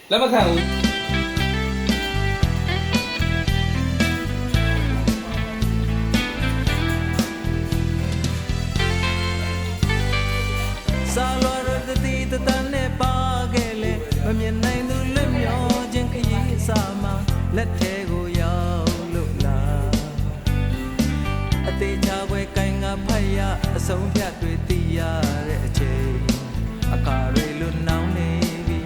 แล้วมาแข่งซาลวรตติตตันเนปาเกเลမမြင်နိုင်သူလွတ်မြော်ခြင်းခရီးစာမှာလက်ထဲကိုရောက်လို့လားအသေးချပွဲကိုင်ငါဖတ်ရအဆုံးဖြတ်တွေသိရတဲ့အချိန်အခါတွေလွတ်နှောင်းနေပြီ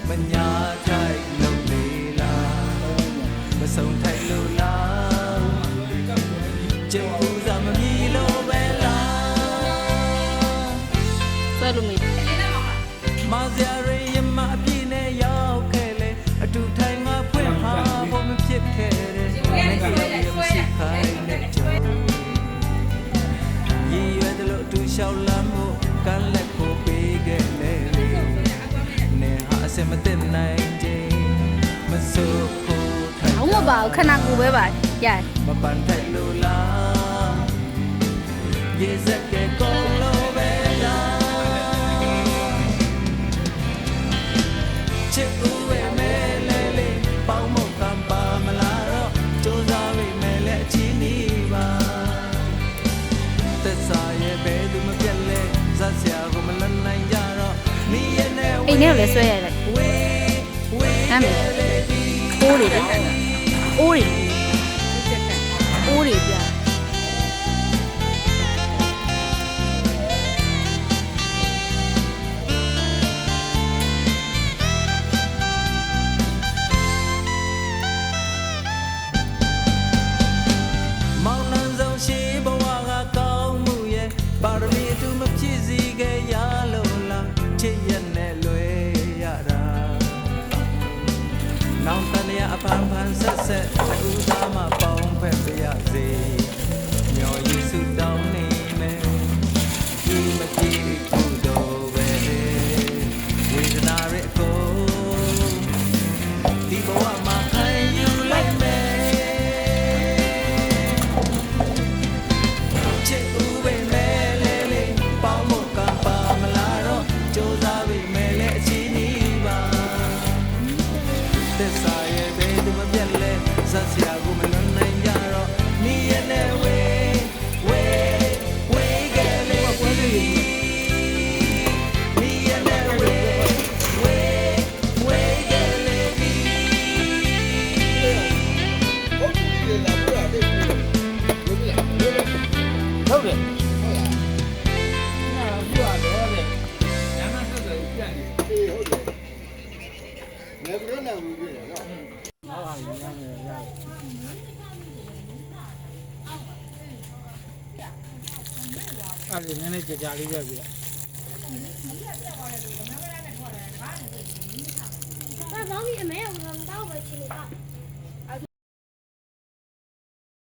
မညာထိုက်လို့လေလားမဆုံးထိုက်လို့လားကျင်းပူစာမမြည်လို့ပဲလားဆွဲလို့မေးမာစရာရမအပြည့်နဲ့ရောက်ခဲ့လေအတူထိုင်ငါဖွင့်ဟာဖို့မဖြစ်ခဲ့တဲ့နိုင်ငံရေးမရှိခိုင်းတဲ့ကြောင့်ရည်ရွယ်တယ်လို့အတူလျှောက်လမ်းဖို့ကမ်းလက်ကိုပေးခဲ့လေနေဟာအစမသိနိုင်ခြင်းမဆိုးဖို့ထိုင်အောင်မပါဘူးခဏကိုပဲပါရတယ်မပန်ထိုင်လို့လားရေစက်ကကောင်းလို့ပဲလားချစ်ဦးဝဲမဲလဲလေပေါင်းမကံပါမလားတော့ကြိုးစားဝဲမဲလဲအချင်းနီးပါသက်စာရဲ့ဘဲသူမပြတ်လဲဇက်စရာကိုမလွတ်နိုင်ကြတော့နီးရဲ့နဲ့အိမ်ထဲကိုလည်းဆွဲရလိုက်ဝေးဟမ်းမယ်အိုးတွေလေအိုးတွေပြမောင်နှံဆုံးရှိဘဝကကောင်းမှုရဲ့ပါရမီတူမဖြစ်စီခဲ့ရလို့လားချစ်ရနဲ့လွယ်ရတာနောင်တန်ရအဖန်ဖန်ဆက်ဆက်အခုသားမပေါင်းဖက်ပြရစေမျော်ရည်စုတောင်းနေမယ်ဒီမကြည့်ဘူးတော့ပဲဝေဒနာရဲ့ကိုဒီဘဝမှာခံယူလိုက်မယ်ချစ်ဦးပဲမဲလဲလေပေါင်းမကံပါမလားတော့ကြိုးစားပြီမဲလဲအချင်းနီးပါသက်စာရဲ့ဘယ်သူမပြတ်လဲဇက်စရာကိုမလွန်နိုင်ကြတော့နီးရဲ့နဲ့ဝေးကလေးနီးရဲ့နဲ့ဝေးကလေးဟုတ်တယ်ပြရတယ်လေညနာဆက်တယ်ပြန်နေအေးဟုတ်တယ်။နေပြီးတော့နေပြီးတယ်နော်။ဟုတ်ပါပြီရတယ်အဲ့ဒီနည်းနည်းကြာလေးပဲပြဘာလို့အမေကမတောက်ပဲချင်နေတာ